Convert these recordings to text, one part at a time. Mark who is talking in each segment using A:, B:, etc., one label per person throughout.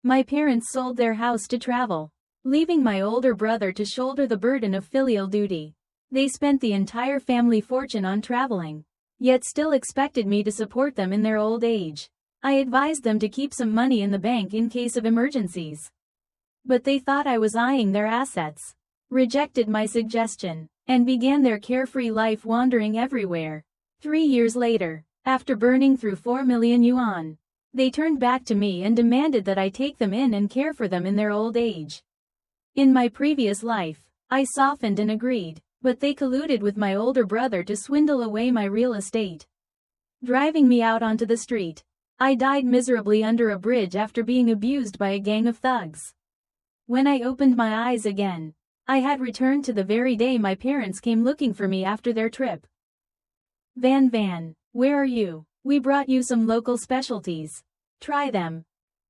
A: My parents sold their house to travel, leaving my older brother to shoulder the burden of filial duty. They spent the entire family fortune on traveling, yet still expected me to support them in their old age. I advised them to keep some money in the bank in case of emergencies. But they thought I was eyeing their assets, rejected my suggestion, and began their carefree life wandering everywhere. 3 years later, after burning through 4 million yuan, they turned back to me and demanded that I take them in and care for them in their old age. In my previous life, I softened and agreed, but they colluded with my older brother to swindle away my real estate, driving me out onto the street. I died miserably under a bridge after being abused by a gang of thugs. When I opened my eyes again, I had returned to the very day my parents came looking for me after their trip. Van, where are you? We brought you some local specialties. Try them.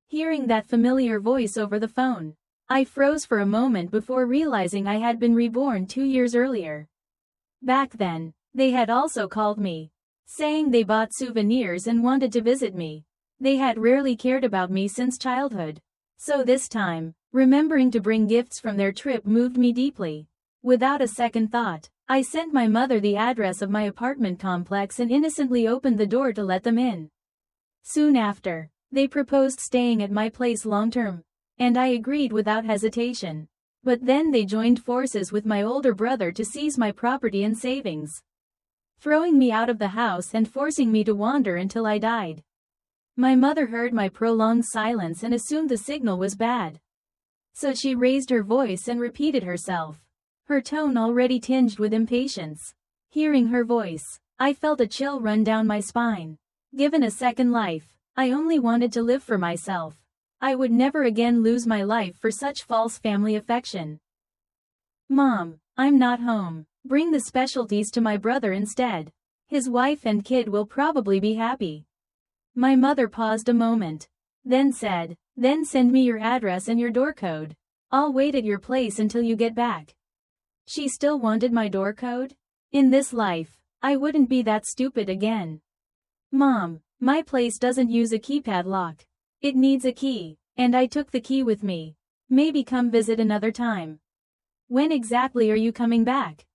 A: Hearing that familiar voice over the phone, I froze for a moment before realizing I had been reborn 2 years earlier. Back then, they had also called me, saying they bought souvenirs and wanted to visit me. They had rarely cared about me since childhood. So this time, remembering to bring gifts from their trip moved me deeply. Without a second thought, I sent my mother the address of my apartment complex and innocently opened the door to let them in. Soon after, they proposed staying at my place long-term, and I agreed without hesitation. But then they joined forces with my older brother to seize my property and savings, throwing me out of the house and forcing me to wander until I died. My mother heard my prolonged silence and assumed the signal was bad. So she raised her voice and repeated herself, her tone already tinged with impatience. Hearing her voice, I felt a chill run down my spine. Given a second life, I only wanted to live for myself. I would never again lose my life for such false family affection. Mom, I'm not home. Bring the specialties to my brother instead. His wife and kid will probably be happy. My mother paused a moment, then said, then send me your address and your door code. I'll wait at your place until you get back. She still wanted my door code? In this life, I wouldn't be that stupid again. Mom, my place doesn't use a keypad lock. It needs a key, and I took the key with me. Maybe come visit another time. When exactly are you coming back?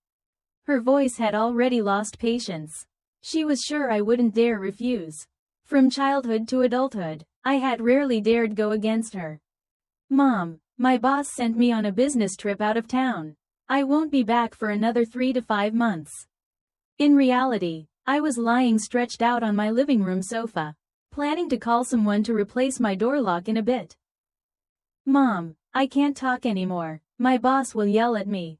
A: Her voice had already lost patience. She was sure I wouldn't dare refuse. From childhood to adulthood, I had rarely dared go against her. Mom, my boss sent me on a business trip out of town. I won't be back for another 3 to 5 months. In reality, I was lying stretched out on my living room sofa, planning to call someone to replace my door lock in a bit. Mom, I can't talk anymore. My boss will yell at me.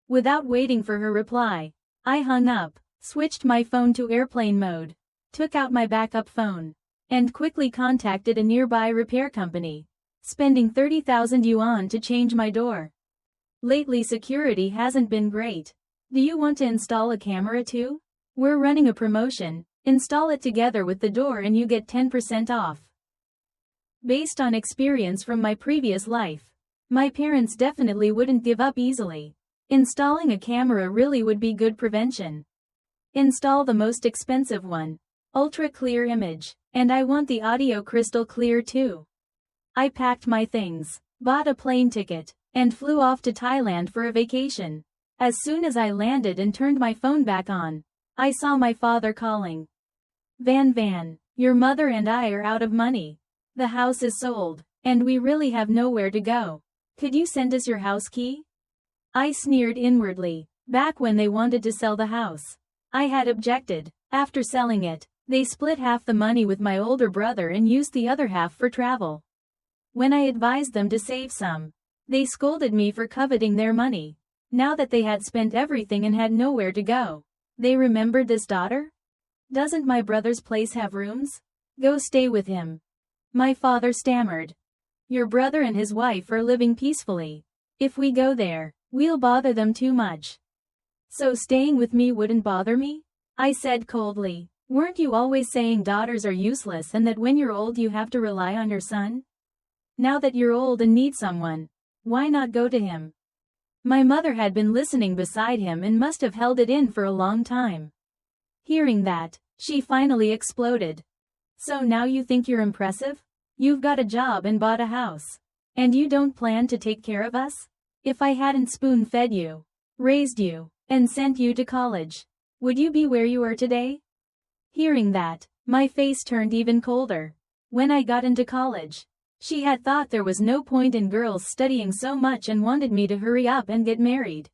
A: Without waiting for her reply, I hung up, switched my phone to airplane mode, took out my backup phone, and quickly contacted a nearby repair company, spending 30,000 yuan to change my door. Lately security hasn't been great. Do you want to install a camera too? We're running a promotion. Install it together with the door and you get 10% off. Based on experience from my previous life, my parents definitely wouldn't give up easily. Installing a camera really would be good prevention. Install the most expensive one, ultra clear image, and I want the audio crystal clear too. I packed my things, bought a plane ticket, and flew off to Thailand for a vacation. As soon as I landed and turned my phone back on, I saw my father calling. Van, your mother and I are out of money. The house is sold, and we really have nowhere to go. Could you send us your house key? I sneered inwardly. Back when they wanted to sell the house, I had objected. After selling it, they split half the money with my older brother and used the other half for travel. When I advised them to save some, they scolded me for coveting their money. Now that they had spent everything and had nowhere to go, they remembered this daughter? Doesn't my brother's place have rooms? Go stay with him. My father stammered. Your brother and his wife are living peacefully. If we go there, we'll bother them too much. So staying with me wouldn't bother me? I said coldly. Weren't you always saying daughters are useless and that when you're old you have to rely on your son? Now that you're old and need someone, why not go to him? My mother had been listening beside him and must have held it in for a long time. Hearing that, she finally exploded. So now you think you're impressive? You've got a job and bought a house. And you don't plan to take care of us? If I hadn't spoon-fed you, raised you, and sent you to college, would you be where you are today? Hearing that, my face turned even colder. When I got into college, she had thought there was no point in girls studying so much and wanted me to hurry up and get married.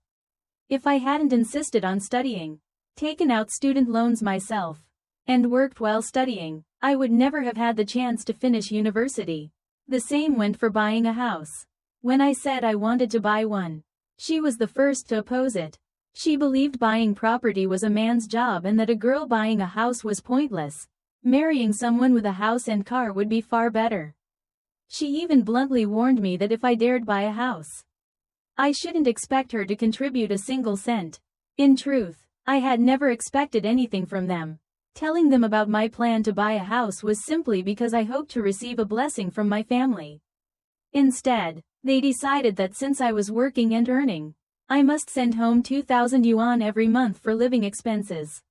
A: If I hadn't insisted on studying, taken out student loans myself, and worked while studying, I would never have had the chance to finish university. The same went for buying a house. When I said I wanted to buy one, she was the first to oppose it. She believed buying property was a man's job and that a girl buying a house was pointless. Marrying someone with a house and car would be far better. She even bluntly warned me that if I dared buy a house, I shouldn't expect her to contribute a single cent. In truth, I had never expected anything from them. Telling them about my plan to buy a house was simply because I hoped to receive a blessing from my family. Instead, they decided that since I was working and earning, I must send home 2,000 yuan every month for living expenses.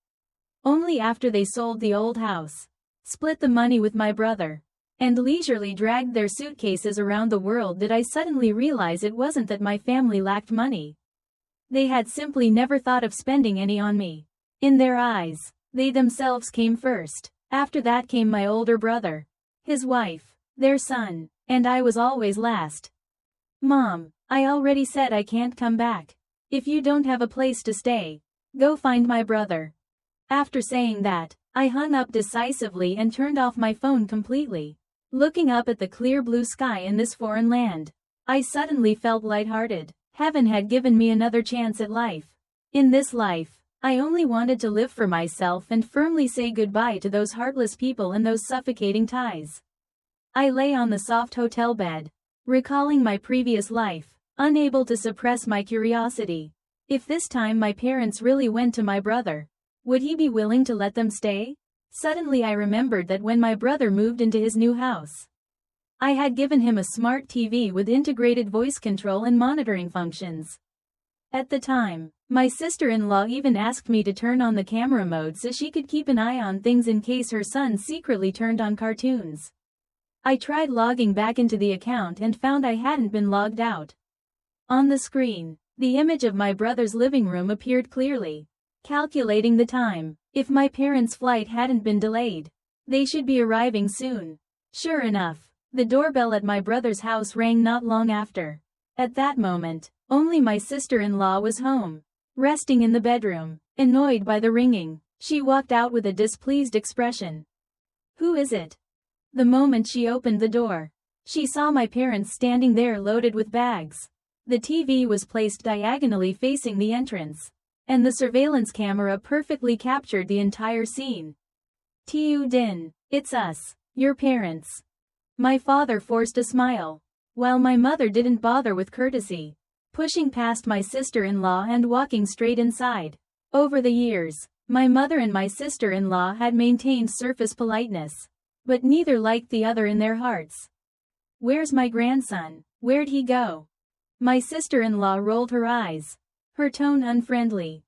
A: Only after they sold the old house, split the money with my brother, and leisurely dragged their suitcases around the world did I suddenly realize it wasn't that my family lacked money. They had simply never thought of spending any on me. In their eyes, they themselves came first. After that came my older brother, his wife, their son, and I was always last. Mom, I already said I can't come back. If you don't have a place to stay, go find my brother. After saying that, I hung up decisively and turned off my phone completely. Looking up at the clear blue sky in this foreign land, I suddenly felt lighthearted. Heaven had given me another chance at life. In this life, I only wanted to live for myself and firmly say goodbye to those heartless people and those suffocating ties. I lay on the soft hotel bed, recalling my previous life, unable to suppress my curiosity. If this time my parents really went to my brother, would he be willing to let them stay? Suddenly I remembered that when my brother moved into his new house, I had given him a smart TV with integrated voice control and monitoring functions. At the time, my sister-in-law even asked me to turn on the camera mode so she could keep an eye on things in case her son secretly turned on cartoons. I tried logging back into the account and found I hadn't been logged out. On the screen, the image of my brother's living room appeared clearly. Calculating the time, if my parents' flight hadn't been delayed, they should be arriving soon. Sure enough, the doorbell at my brother's house rang not long after. At that moment, only my sister-in-law was home. Resting in the bedroom, annoyed by the ringing, she walked out with a displeased expression. "Who is it?" The moment she opened the door, she saw my parents standing there loaded with bags. The TV was placed diagonally facing the entrance, and the surveillance camera perfectly captured the entire scene. "Tiu Din, it's us, your parents." My father forced a smile, while my mother didn't bother with courtesy, pushing past my sister-in-law and walking straight inside. Over the years, my mother and my sister-in-law had maintained surface politeness, but neither liked the other in their hearts. "Where's my grandson? Where'd he go?" My sister-in-law rolled her eyes, her tone unfriendly.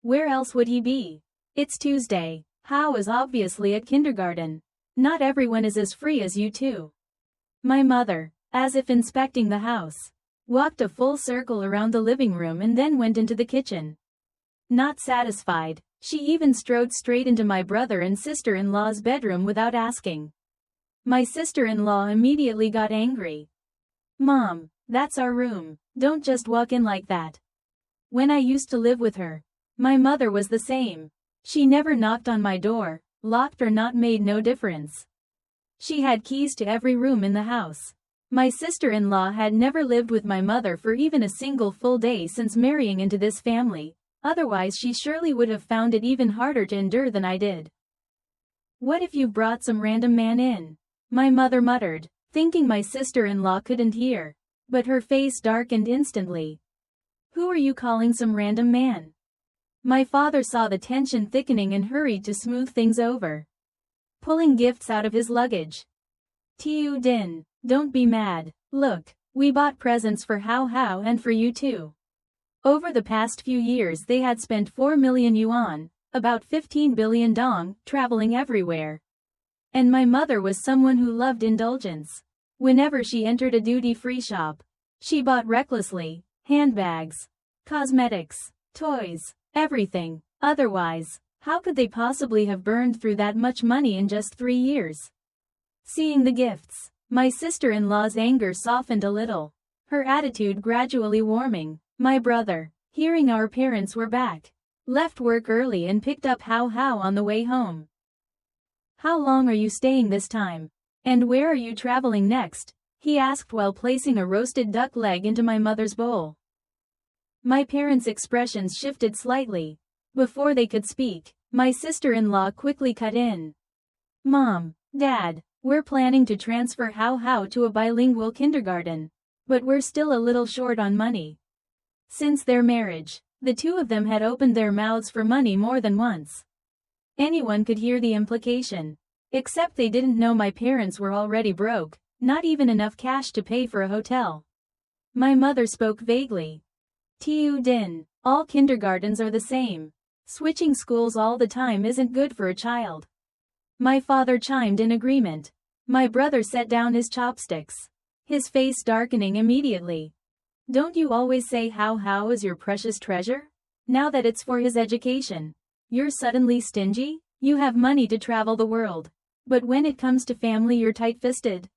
A: "Where else would he be? It's Tuesday. Hao is obviously at kindergarten. Not everyone is as free as you two." My mother, as if inspecting the house, walked a full circle around the living room and then went into the kitchen. Not satisfied, she even strode straight into my brother and sister-in-law's bedroom without asking. My sister-in-law immediately got angry. "Mom, that's our room, don't just walk in like that." When I used to live with her, my mother was the same. She never knocked on my door, locked or not made no difference. She had keys to every room in the house. My sister-in-law had never lived with my mother for even a single full day since marrying into this family, otherwise she surely would have found it even harder to endure than I did. "What if you brought some random man in?" my mother muttered, thinking my sister-in-law couldn't hear, but her face darkened instantly. "Who are you calling some random man?" My father saw the tension thickening and hurried to smooth things over, pulling gifts out of his luggage. "Tiu Din, don't be mad. Look, we bought presents for Hao Hao and for you too." Over the past few years they had spent 4 million yuan, about 15 billion dong, traveling everywhere. And my mother was someone who loved indulgence. Whenever she entered a duty-free shop, she bought recklessly: handbags, cosmetics, toys, everything. Otherwise, how could they possibly have burned through that much money in just 3 years? Seeing the gifts, my sister-in-law's anger softened a little, her attitude gradually warming. My brother, hearing our parents were back, left work early and picked up How How on the way home. "How long are you staying this time? And where are you traveling next?" he asked while placing a roasted duck leg into my mother's bowl. My parents' expressions shifted slightly. Before they could speak, my sister-in-law quickly cut in. "Mom, Dad, we're planning to transfer How How to a bilingual kindergarten, but we're still a little short on money." Since their marriage, the two of them had opened their mouths for money more than once. Anyone could hear the implication. Except they didn't know my parents were already broke, not even enough cash to pay for a hotel. My mother spoke vaguely. "Tu Din, all kindergartens are the same. Switching schools all the time isn't good for a child." My father chimed in agreement. My brother set down his chopsticks, his face darkening immediately. "Don't you always say How How is your precious treasure? Now that it's for his education, you're suddenly stingy? You have money to travel the world, but when it comes to family you're tight-fisted."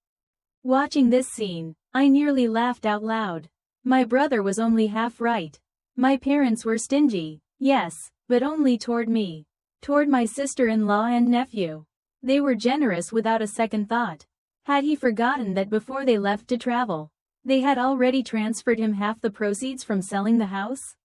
A: Watching this scene, I nearly laughed out loud. My brother was only half right. My parents were stingy, yes, but only toward me. Toward my sister-in-law and nephew, they were generous without a second thought. Had he forgotten that before they left to travel, they had already transferred him half the proceeds from selling the house?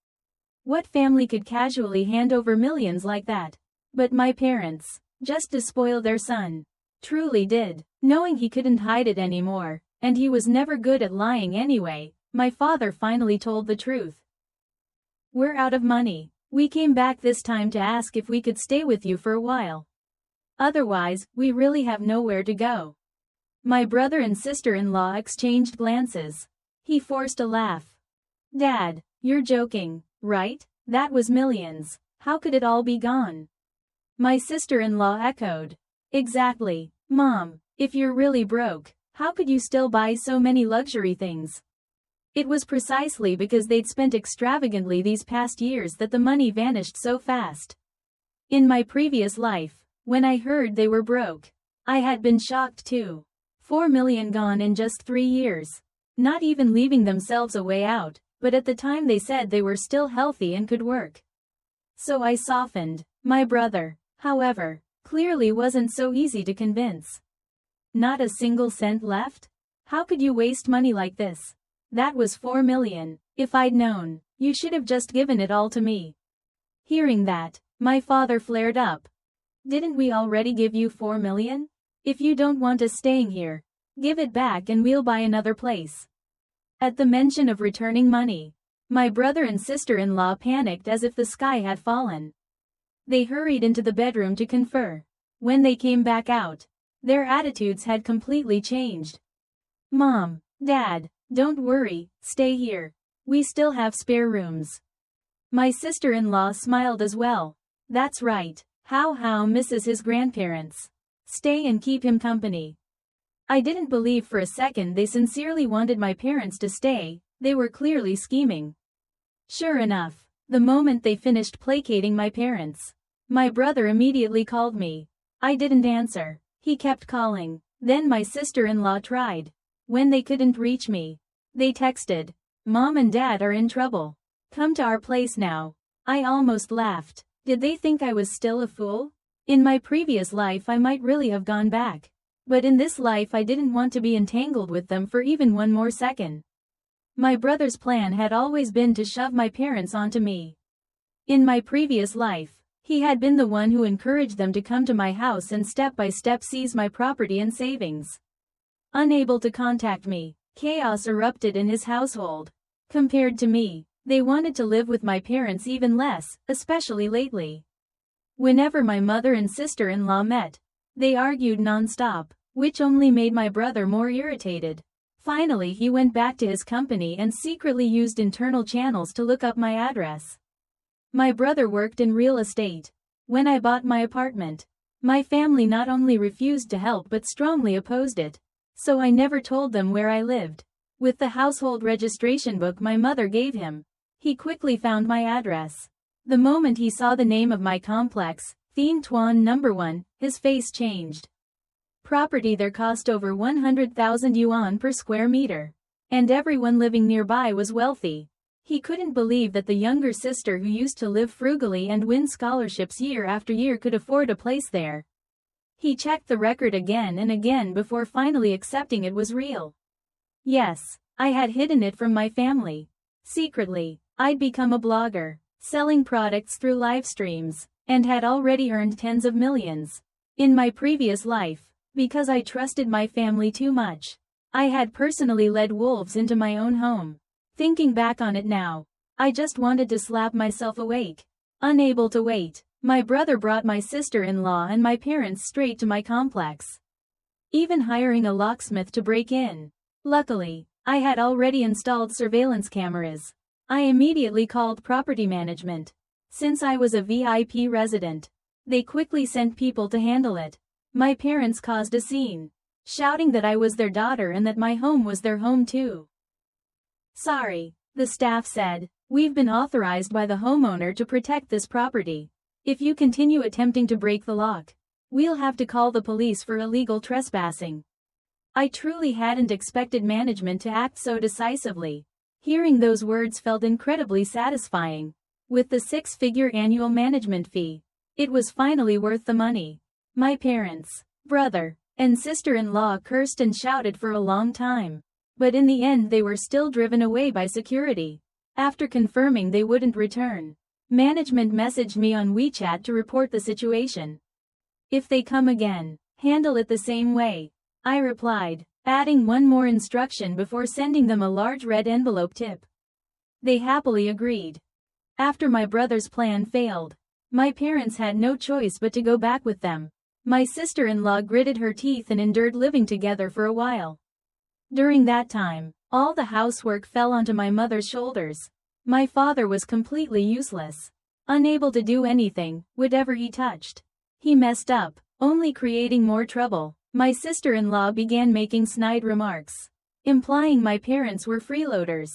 A: What family could casually hand over millions like that? But my parents, just to spoil their son, truly did. Knowing he couldn't hide it anymore, and he was never good at lying anyway, my father finally told the truth. "We're out of money. We came back this time to ask if we could stay with you for a while. Otherwise, we really have nowhere to go." My brother and sister-in-law exchanged glances. He forced a laugh. "Dad, you're joking, right? That was millions. How could it all be gone?" My sister-in-law echoed. "Exactly, Mom. If you're really broke, how could you still buy so many luxury things?" It was precisely because they'd spent extravagantly these past years that the money vanished so fast. In my previous life, when I heard they were broke, I had been shocked too. 4 million gone in just 3 years. Not even leaving themselves a way out, but at the time they said they were still healthy and could work. So I softened. My brother, however, clearly wasn't so easy to convince. "Not a single cent left? How could you waste money like this? That was 4 million. If I'd known, you should have just given it all to me." Hearing that, my father flared up. "Didn't we already give you 4 million? If you don't want us staying here, give it back and we'll buy another place." At the mention of returning money, my brother and sister-in-law panicked as if the sky had fallen. They hurried into the bedroom to confer. When they came back out, their attitudes had completely changed. "Mom, Dad, don't worry, stay here. We still have spare rooms." My sister-in-law smiled as well. "That's right, How How misses his grandparents. Stay and keep him company." I didn't believe for a second they sincerely wanted my parents to stay. They were clearly scheming. Sure enough, the moment they finished placating my parents, my brother immediately called me. I didn't answer. He kept calling. Then my sister-in-law tried. When they couldn't reach me, they texted, "Mom and Dad are in trouble. Come to our place now." I almost laughed. Did they think I was still a fool? In my previous life I might really have gone back. But in this life I didn't want to be entangled with them for even one more second. My brother's plan had always been to shove my parents onto me. In my previous life, he had been the one who encouraged them to come to my house and step by step seize my property and savings. Unable to contact me, chaos erupted in his household. Compared to me, they wanted to live with my parents even less, especially lately. Whenever my mother and sister-in-law met, they argued non-stop, which only made my brother more irritated. Finally he went back to his company and secretly used internal channels to look up my address. My brother worked in real estate. When I bought my apartment, My family not only refused to help but strongly opposed it. So I never told them where I lived. With the household registration book my mother gave him, he quickly found my address. The moment he saw the name of my complex, Thien Tuan No. 1, his face changed. Property there cost over 100,000 yuan per square meter. And everyone living nearby was wealthy. He couldn't believe that the younger sister who used to live frugally and win scholarships year after year could afford a place there. He checked the record again and again before finally accepting it was real. Yes, I had hidden it from my family. Secretly, I'd become a blogger, selling products through live streams, and had already earned tens of millions. In my previous life, because I trusted my family too much, I had personally led wolves into my own home. Thinking back on it now, I just wanted to slap myself awake. Unable to wait, my brother brought my sister-in-law and my parents straight to my complex, even hiring a locksmith to break in. Luckily, I had already installed surveillance cameras. I immediately called property management. Since I was a VIP resident, they quickly sent people to handle it. My parents caused a scene, shouting that I was their daughter and that my home was their home too. Sorry, the staff said. We've been authorized by the homeowner to protect this property. If you continue attempting to break the lock, we'll have to call the police for illegal trespassing. I truly hadn't expected management to act so decisively. Hearing those words felt incredibly satisfying. With the 6-figure annual management fee, it was finally worth the money. My parents, brother, and sister-in-law cursed and shouted for a long time. But in the end they were still driven away by security. After confirming they wouldn't return, management messaged me on WeChat to report the situation. If they come again, handle it the same way, I replied, adding one more instruction before sending them a large red envelope tip. They happily agreed. After my brother's plan failed, my parents had no choice but to go back with them. My sister-in-law gritted her teeth and endured living together for a while. During that time, all the housework fell onto my mother's shoulders. My father was completely useless, unable to do anything, whatever he touched. He messed up, only creating more trouble. My sister-in-law began making snide remarks, implying my parents were freeloaders.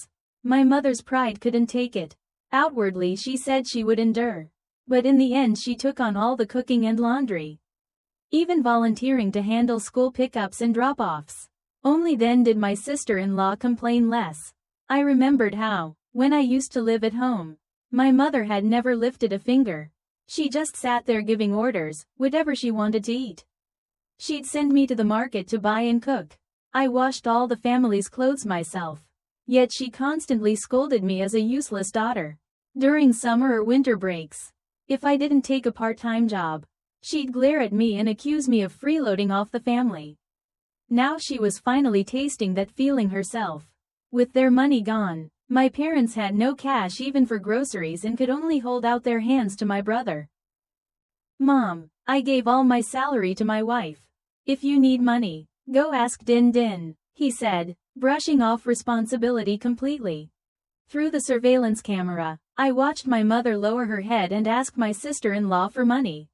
A: My mother's pride couldn't take it. Outwardly she said she would endure, but in the end she took on all the cooking and laundry, even volunteering to handle school pickups and drop-offs. Only then did my sister-in-law complain less. I remembered how, when I used to live at home, my mother had never lifted a finger. She just sat there giving orders, whatever she wanted to eat. She'd send me to the market to buy and cook. I washed all the family's clothes myself. Yet she constantly scolded me as a useless daughter. During summer or winter breaks, if I didn't take a part-time job, she'd glare at me and accuse me of freeloading off the family. Now she was finally tasting that feeling herself. With their money gone, my parents had no cash even for groceries and could only hold out their hands to my brother. Mom, I gave all my salary to my wife. If you need money, go ask Din Din, he said, brushing off responsibility completely. Through the surveillance camera, I watched my mother lower her head and ask my sister-in-law for money.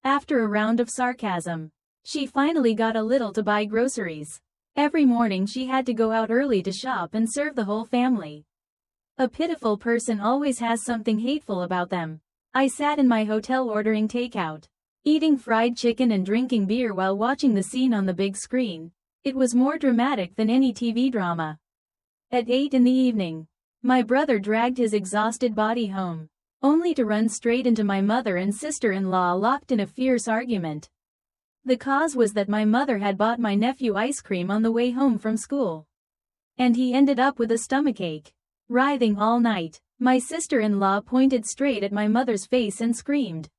A: After a round of sarcasm, she finally got a little to buy groceries. Every morning she had to go out early to shop and serve the whole family. A pitiful person always has something hateful about them. I sat in my hotel ordering takeout, eating fried chicken and drinking beer while watching the scene on the big screen. It was more dramatic than any TV drama. At 8 in the evening, my brother dragged his exhausted body home, only to run straight into my mother and sister-in-law locked in a fierce argument. The cause was that my mother had bought my nephew ice cream on the way home from school, and he ended up with a stomachache. Writhing all night, my sister-in-law pointed straight at my mother's face and screamed,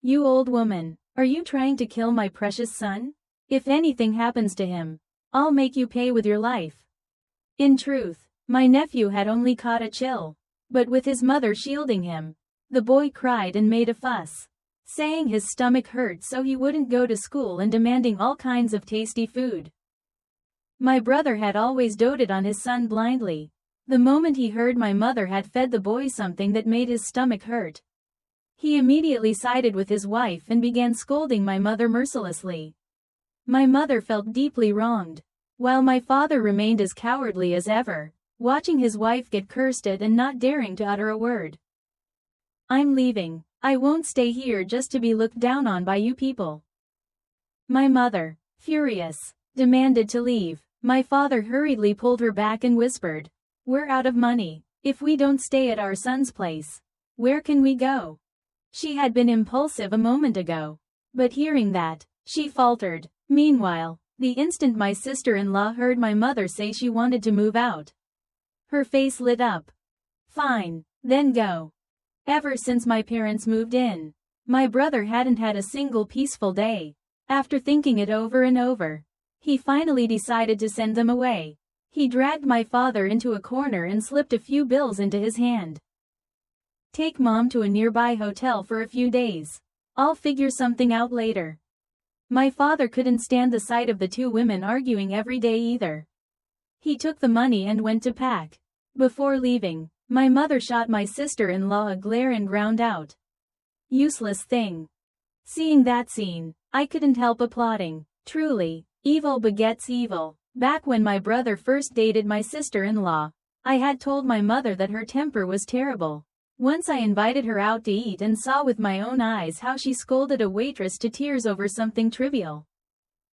A: "You old woman, are you trying to kill my precious son? If anything happens to him, I'll make you pay with your life." In truth, my nephew had only caught a chill, but with his mother shielding him, the boy cried and made a fuss, saying his stomach hurt so he wouldn't go to school and demanding all kinds of tasty food. My brother had always doted on his son blindly. The moment he heard my mother had fed the boy something that made his stomach hurt, He immediately sided with his wife and began scolding my mother mercilessly. My mother felt deeply wronged, while my father remained as cowardly as ever, watching his wife get cursed at and not daring to utter a word. "I'm leaving. I won't stay here just to be looked down on by you people." My mother, furious, demanded to leave. My father hurriedly pulled her back and whispered, "We're out of money. If we don't stay at our son's place, where can we go?" She had been impulsive a moment ago, but hearing that, she faltered. Meanwhile, the instant my sister-in-law heard my mother say she wanted to move out, her face lit up. "Fine, then go." Ever since my parents moved in, my brother hadn't had a single peaceful day. After thinking it over and over, he finally decided to send them away. He dragged my father into a corner and slipped a few bills into his hand. "Take Mom to a nearby hotel for a few days. I'll figure something out later." My father couldn't stand the sight of the two women arguing every day either. He took the money and went to pack. Before leaving, my mother shot my sister-in-law a glare and ground out, "Useless thing." Seeing that scene, I couldn't help applauding. Truly, evil begets evil. Back when my brother first dated my sister-in-law, I had told my mother that her temper was terrible. Once I invited her out to eat and saw with my own eyes how she scolded a waitress to tears over something trivial.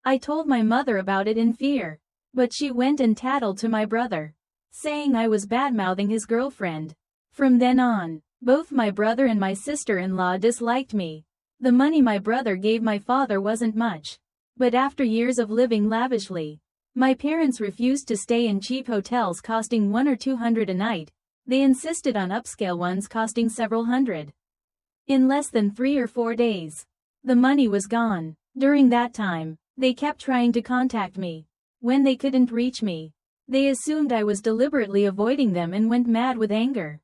A: I told my mother about it in fear, but she went and tattled to my brother, saying I was bad-mouthing his girlfriend. From then on, both my brother and my sister-in-law disliked me. The money my brother gave my father wasn't much, but after years of living lavishly, my parents refused to stay in cheap hotels costing $100 or $200 a night. They insisted on upscale ones costing several hundred. In less than 3 or 4 days, the money was gone. During that time, they kept trying to contact me. When they couldn't reach me, they assumed I was deliberately avoiding them and went mad with anger,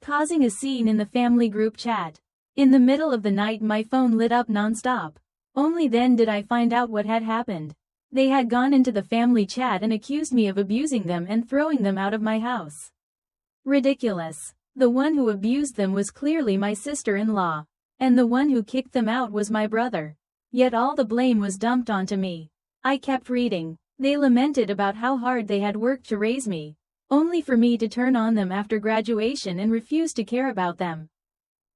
A: causing a scene in the family group chat. In the middle of the night my phone lit up non-stop. Only then did I find out what had happened. They had gone into the family chat and accused me of abusing them and throwing them out of my house. Ridiculous. The one who abused them was clearly my sister-in-law, and the one who kicked them out was my brother. Yet all the blame was dumped onto me. I kept reading. They lamented about how hard they had worked to raise me, only for me to turn on them after graduation and refuse to care about them.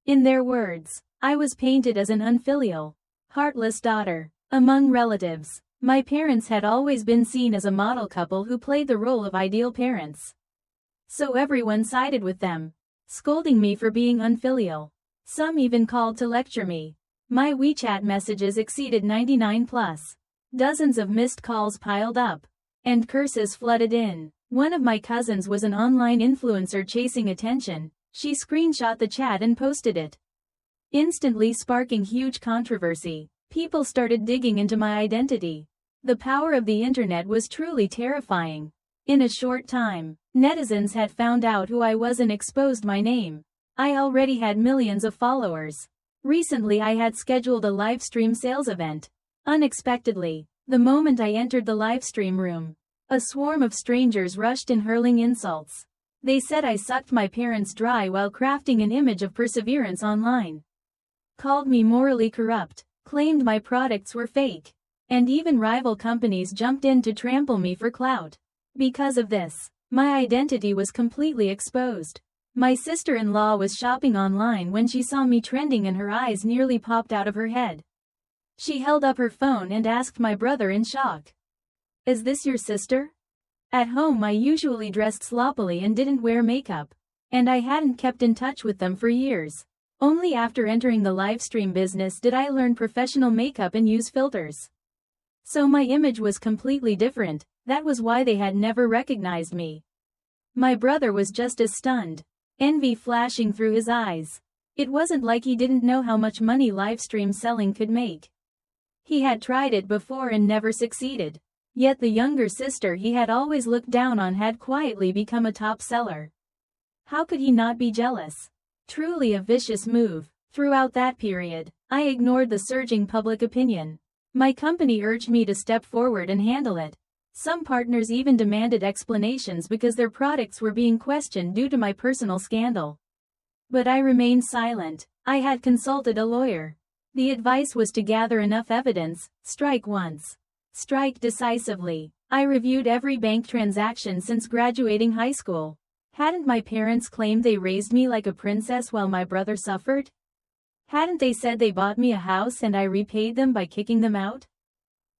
A: In their words, I was painted as an unfilial, heartless daughter. Among relatives, my parents had always been seen as a model couple who played the role of ideal parents. So everyone sided with them, scolding me for being unfilial. Some even called to lecture me. My WeChat messages exceeded 99 plus. Dozens of missed calls piled up, and curses flooded in. One of my cousins was an online influencer chasing attention. She screenshot the chat and posted it, instantly sparking huge controversy. People started digging into my identity. The power of the internet was truly terrifying. In a short time, netizens had found out who I was and exposed my name. I already had millions of followers. Recently I had scheduled a livestream sales event. Unexpectedly, the moment I entered the livestream room, a swarm of strangers rushed in hurling insults. They said I sucked my parents dry while crafting an image of perseverance online, called me morally corrupt, claimed my products were fake, and even rival companies jumped in to trample me for clout. Because of this, my identity was completely exposed. My sister-in-law was shopping online when she saw me trending and her eyes nearly popped out of her head. She held up her phone and asked my brother in shock, "Is this your sister?" At home I usually dressed sloppily and didn't wear makeup, and I hadn't kept in touch with them for years. Only after entering the livestream business did I learn professional makeup and use filters. So my image was completely different. That was why they had never recognized me. My brother was just as stunned, envy flashing through his eyes. It wasn't like he didn't know how much money livestream selling could make. He had tried it before and never succeeded. Yet the younger sister he had always looked down on had quietly become a top seller. How could he not be jealous? Truly a vicious move. Throughout that period, I ignored the surging public opinion. My company urged me to step forward and handle it. Some partners even demanded explanations because their products were being questioned due to my personal scandal. But I remained silent. I had consulted a lawyer. The advice was to gather enough evidence, strike once, strike decisively. I reviewed every bank transaction since graduating high school. Hadn't my parents claimed they raised me like a princess while my brother suffered? Hadn't they said they bought me a house and I repaid them by kicking them out?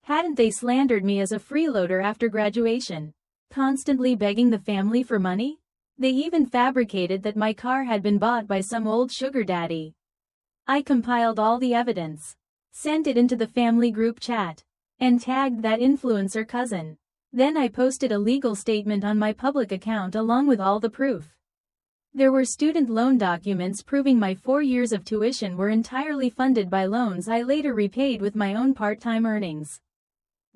A: Hadn't they slandered me as a freeloader after graduation, constantly begging the family for money? They even fabricated that my car had been bought by some old sugar daddy. I compiled all the evidence, sent it into the family group chat, and tagged that influencer cousin. Then I posted a legal statement on my public account along with all the proof. There were student loan documents proving my 4 years of tuition were entirely funded by loans I later repaid with my own part-time earnings.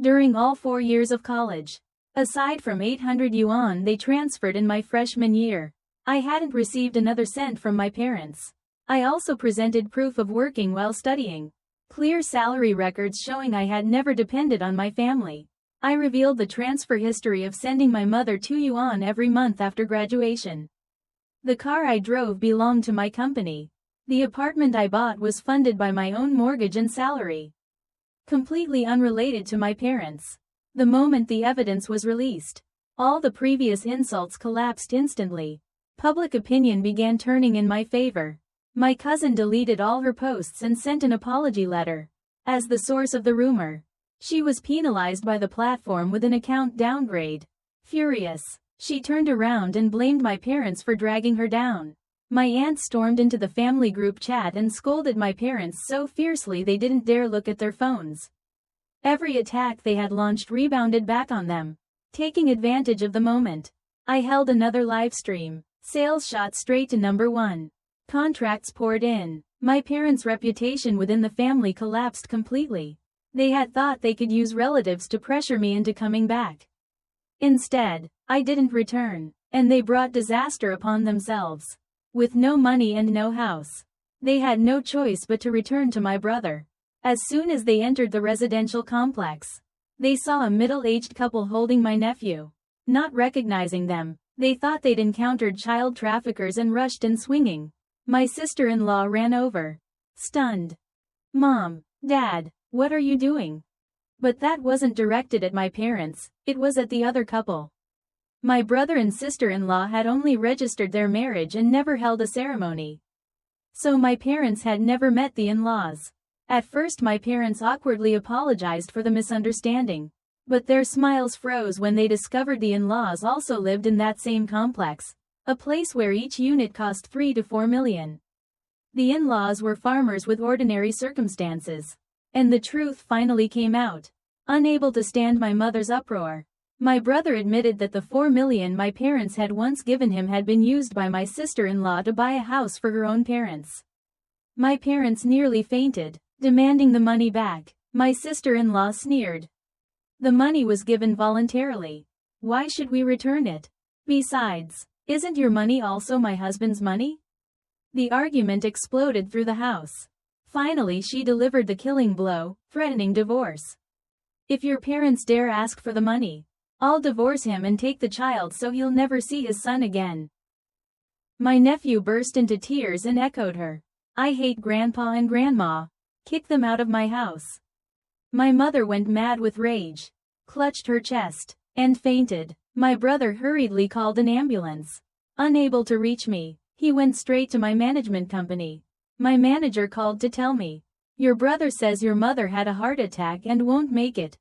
A: During all 4 years of college, aside from 800 yuan they transferred in my freshman year, I hadn't received another cent from my parents. I also presented proof of working while studying, clear salary records showing I had never depended on my family. I revealed the transfer history of sending my mother 2 yuan every month after graduation. The car I drove belonged to my company. The apartment I bought was funded by my own mortgage and salary. Completely unrelated to my parents. The moment the evidence was released, all the previous insults collapsed instantly. Public opinion began turning in my favor. My cousin deleted all her posts and sent an apology letter. As the source of the rumor, she was penalized by the platform with an account downgrade. Furious, she turned around and blamed my parents for dragging her down. My aunt stormed into the family group chat and scolded my parents so fiercely they didn't dare look at their phones. Every attack they had launched rebounded back on them. Taking advantage of the moment, I held another live stream. Sales shot straight to #1. Contracts poured in. My parents' reputation within the family collapsed completely. They had thought they could use relatives to pressure me into coming back. Instead, I didn't return, and they brought disaster upon themselves. With no money and no house, they had no choice but to return to my brother. As soon as they entered the residential complex, they saw a middle-aged couple holding my nephew. Not recognizing them, they thought they'd encountered child traffickers and rushed in swinging. My sister-in-law ran over, stunned. "Mom, Dad, what are you doing?" But that wasn't directed at my parents, it was at the other couple. My brother and sister-in-law had only registered their marriage and never held a ceremony. So my parents had never met the in-laws. At first my parents awkwardly apologized for the misunderstanding, but their smiles froze when they discovered the in-laws also lived in that same complex, a place where each unit cost 3 to 4 million. The in-laws were farmers with ordinary circumstances. And the truth finally came out. Unable to stand my mother's uproar, my brother admitted that the 4 million my parents had once given him had been used by my sister-in-law to buy a house for her own parents. My parents nearly fainted, demanding the money back. My sister-in-law sneered. "The money was given voluntarily. Why should we return it? Besides, isn't your money also my husband's money?" The argument exploded through the house. Finally she delivered the killing blow, threatening divorce. "If your parents dare ask for the money, I'll divorce him and take the child so he'll never see his son again." My nephew burst into tears and echoed her. "I hate Grandpa and Grandma. Kick them out of my house." My mother went mad with rage, clutched her chest, and fainted. My brother hurriedly called an ambulance. Unable to reach me, he went straight to my management company. My manager called to tell me, "Your brother says your mother had a heart attack and won't make it.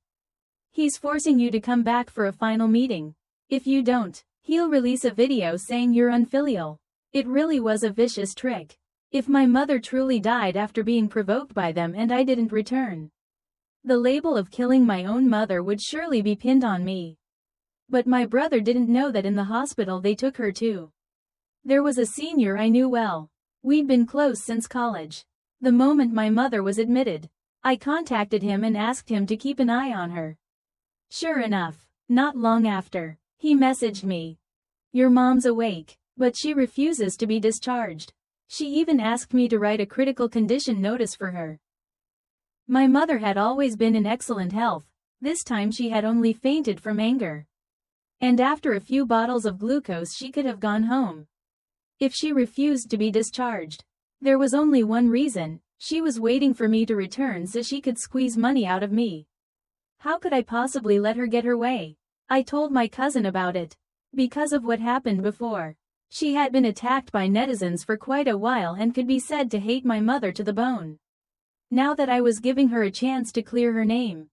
A: He's forcing you to come back for a final meeting. If you don't, he'll release a video saying you're unfilial." It really was a vicious trick. If my mother truly died after being provoked by them and I didn't return, the label of killing my own mother would surely be pinned on me. But my brother didn't know that in the hospital they took her too. There was a senior I knew well. We'd been close since college. The moment my mother was admitted, I contacted him and asked him to keep an eye on her. Sure enough, not long after, he messaged me. "Your mom's awake, but she refuses to be discharged." She even asked me to write a critical condition notice for her. My mother had always been in excellent health. This time she had only fainted from anger. And after a few bottles of glucose she could have gone home. If she refused to be discharged, There was only one reason: she was waiting for me to return so she could squeeze money out of me. How could I possibly let her get her way? I told my cousin about it. Because of what happened before. She had been attacked by netizens for quite a while and could be said to hate my mother to the bone. Now that I was giving her a chance to clear her name,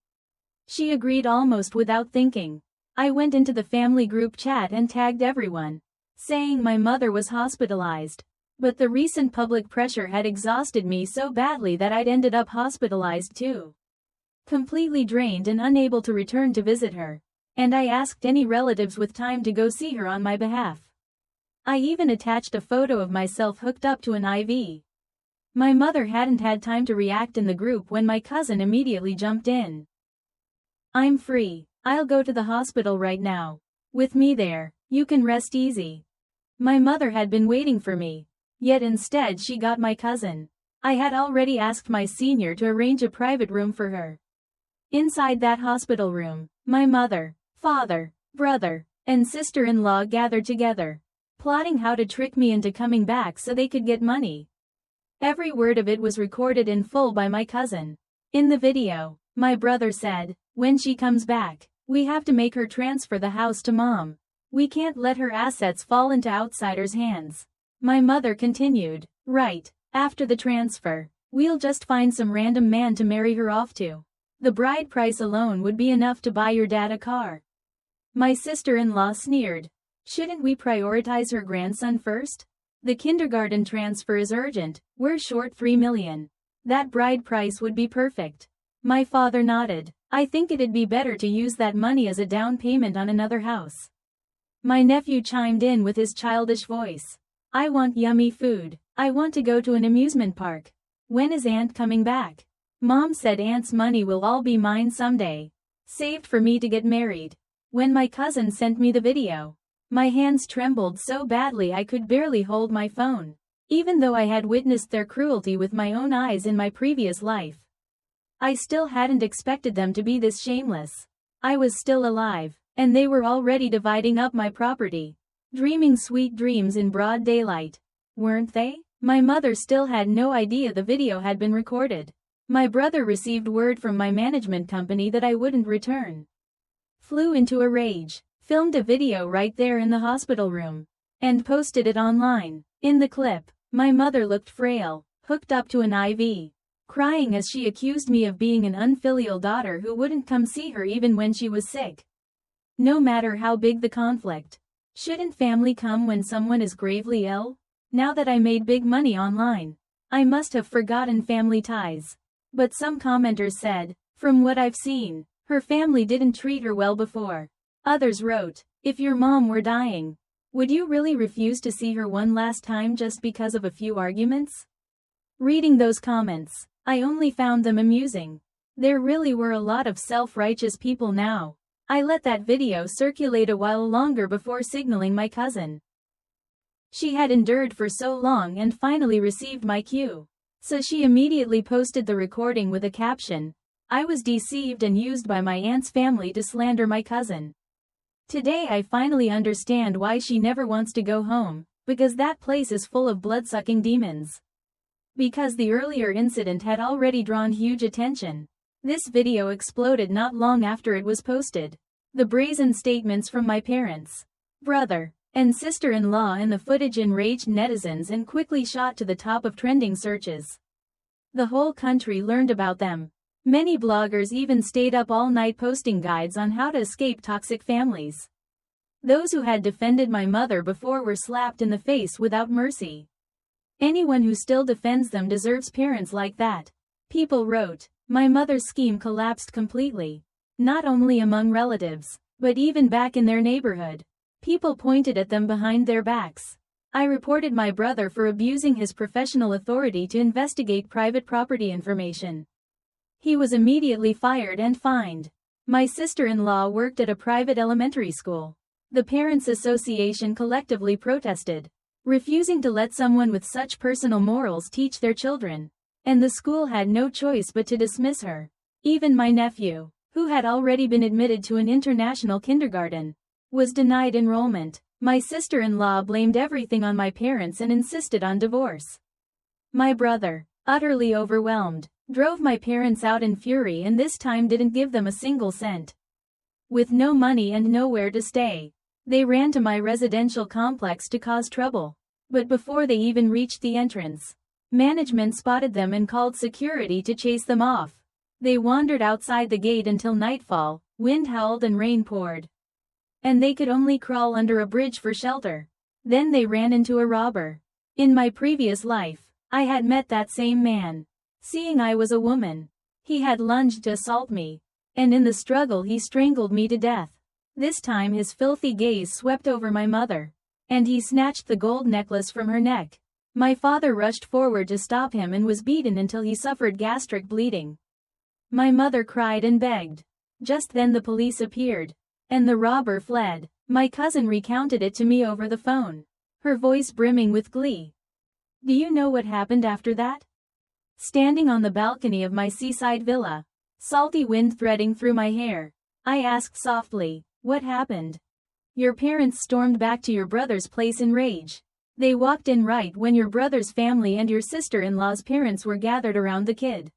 A: she agreed almost without thinking. I went into the family group chat and tagged everyone, saying my mother was hospitalized. But the recent public pressure had exhausted me so badly that I'd ended up hospitalized too. Completely drained and unable to return to visit her. And I asked any relatives with time to go see her on my behalf. I even attached a photo of myself hooked up to an IV. My mother hadn't had time to react in the group when my cousin immediately jumped in. I'm free. I'll go to the hospital right now. With me there, you can rest easy. My mother had been waiting for me. Yet instead she got my cousin. I had already asked my senior to arrange a private room for her. Inside that hospital room, my mother, father, brother, and sister-in-law gathered together, plotting how to trick me into coming back so they could get money. Every word of it was recorded in full by my cousin. In the video, my brother said, "When she comes back, we have to make her transfer the house to Mom. We can't let her assets fall into outsiders' hands." My mother continued, "Right, after the transfer, we'll just find some random man to marry her off to. The bride price alone would be enough to buy your dad a car." My sister-in-law sneered, "Shouldn't we prioritize her grandson first? The kindergarten transfer is urgent, we're short $3 million. That bride price would be perfect." My father nodded. "I think it'd be better to use that money as a down payment on another house." My nephew chimed in with his childish voice. "I want yummy food. I want to go to an amusement park. When is Aunt coming back? Mom said Aunt's money will all be mine someday. Saved for me to get married." When my cousin sent me the video, my hands trembled so badly I could barely hold my phone. Even though I had witnessed their cruelty with my own eyes in my previous life, I still hadn't expected them to be this shameless. I was still alive, and they were already dividing up my property, dreaming sweet dreams in broad daylight. Weren't they? My mother still had no idea the video had been recorded. My brother received word from my management company that I wouldn't return. Flew into a rage, filmed a video right there in the hospital room, and posted it online. In the clip, my mother looked frail, hooked up to an IV, crying as she accused me of being an unfilial daughter who wouldn't come see her even when she was sick. No matter how big the conflict, shouldn't family come when someone is gravely ill? Now that I made big money online, I must have forgotten family ties. But some commenters said, "From what I've seen, her family didn't treat her well before." Others wrote, "If your mom were dying, would you really refuse to see her one last time just because of a few arguments?" Reading those comments, I only found them amusing. There really were a lot of self-righteous people now. I let that video circulate a while longer before signaling my cousin. She had endured for so long and finally received my cue. So she immediately posted the recording with a caption, "I was deceived and used by my aunt's family to slander my cousin. Today I finally understand why she never wants to go home, because that place is full of blood-sucking demons." Because the earlier incident had already drawn huge attention, this video exploded not long after it was posted. The brazen statements from my parents, brother, and sister-in-law and the footage enraged netizens and quickly shot to the top of trending searches. The whole country learned about them. Many bloggers even stayed up all night posting guides on how to escape toxic families. Those who had defended my mother before were slapped in the face without mercy. Anyone who still defends them deserves parents like that. People wrote, "My mother's scheme collapsed completely. Not only among relatives, but even back in their neighborhood. People pointed at them behind their backs." I reported my brother for abusing his professional authority to investigate private property information. He was immediately fired and fined. My sister-in-law worked at a private elementary school. The Parents Association collectively protested, refusing to let someone with such personal morals teach their children. And the school had no choice but to dismiss her. Even my nephew, who had already been admitted to an international kindergarten, was denied enrollment. My sister-in-law blamed everything on my parents and insisted on divorce. My brother, utterly overwhelmed, drove my parents out in fury and this time didn't give them a single cent. With no money and nowhere to stay, they ran to my residential complex to cause trouble. But before they even reached the entrance, management spotted them and called security to chase them off. They wandered outside the gate until nightfall, wind howled and rain poured. And they could only crawl under a bridge for shelter. Then they ran into a robber. In my previous life, I had met that same man. Seeing I was a woman, he had lunged to assault me, and in the struggle he strangled me to death. This time his filthy gaze swept over my mother, and he snatched the gold necklace from her neck. My father rushed forward to stop him and was beaten until he suffered gastric bleeding. My mother cried and begged. Just then the police appeared, and the robber fled. My cousin recounted it to me over the phone, her voice brimming with glee. Do you know what happened after that? Standing on the balcony of my seaside villa, salty wind threading through my hair, I asked softly, what happened? Your parents stormed back to your brother's place in rage. They walked in right when your brother's family and your sister-in-law's parents were gathered around the kid.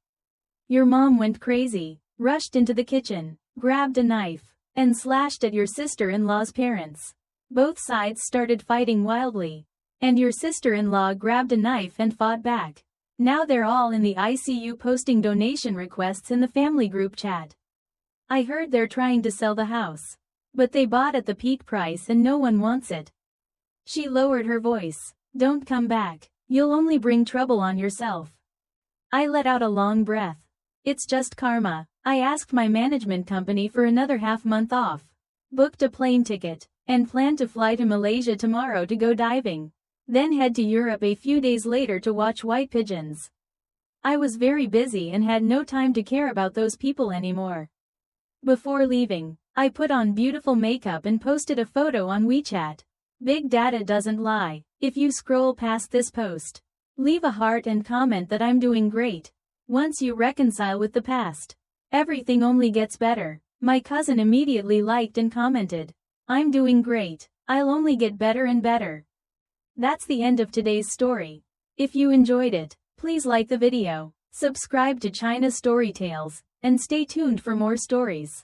A: Your mom went crazy, rushed into the kitchen, grabbed a knife, and slashed at your sister-in-law's parents. Both sides started fighting wildly, and your sister-in-law grabbed a knife and fought back. Now they're all in the ICU posting donation requests in the family group chat. I heard they're trying to sell the house, but they bought at the peak price and no one wants it. She lowered her voice. Don't come back. You'll only bring trouble on yourself. I let out a long breath. It's just karma. I asked my management company for another half-month off, booked a plane ticket, and planned to fly to Malaysia tomorrow to go diving, then head to Europe a few days later to watch white pigeons. I was very busy and had no time to care about those people anymore. Before leaving, I put on beautiful makeup and posted a photo on WeChat. Big data doesn't lie. If you scroll past this post, leave a heart and comment that I'm doing great. Once you reconcile with the past, everything only gets better. My cousin immediately liked and commented, I'm doing great. I'll only get better and better. That's the end of today's story. If you enjoyed it, please like the video, subscribe to China Story Tales, and stay tuned for more stories.